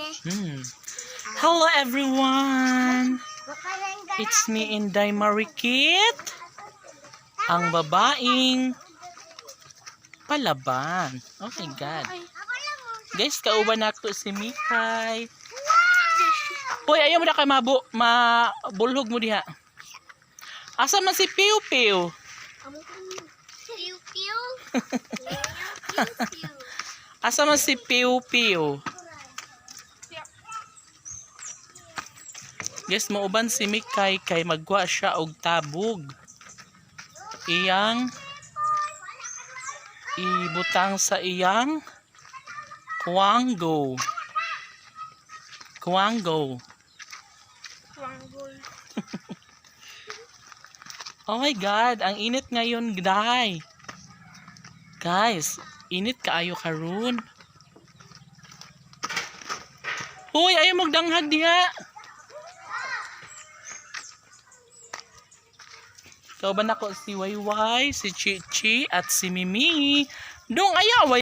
Hmm. Hello everyone! It's me, Inday Marikit, ang babaeng palaban. Oh my God. Guys, kauban ako si Mikay. Hoy, ayaw mo na kay mabulhog mo diha. Asa man si Piu Piu? Piu piu. Asa man si Piu Piu? Guys, mauban si Mikay kay magwa siya og tabog. Iyang ibutang sa iyang kuwanggo. Kuwanggo. Oh my God, ang init ngayon, guys, init kaayo karon. Hoy, ayaw magdanghag diha. Kauban ako si Wayway, si Chichi at si Mimi. Dong ayaw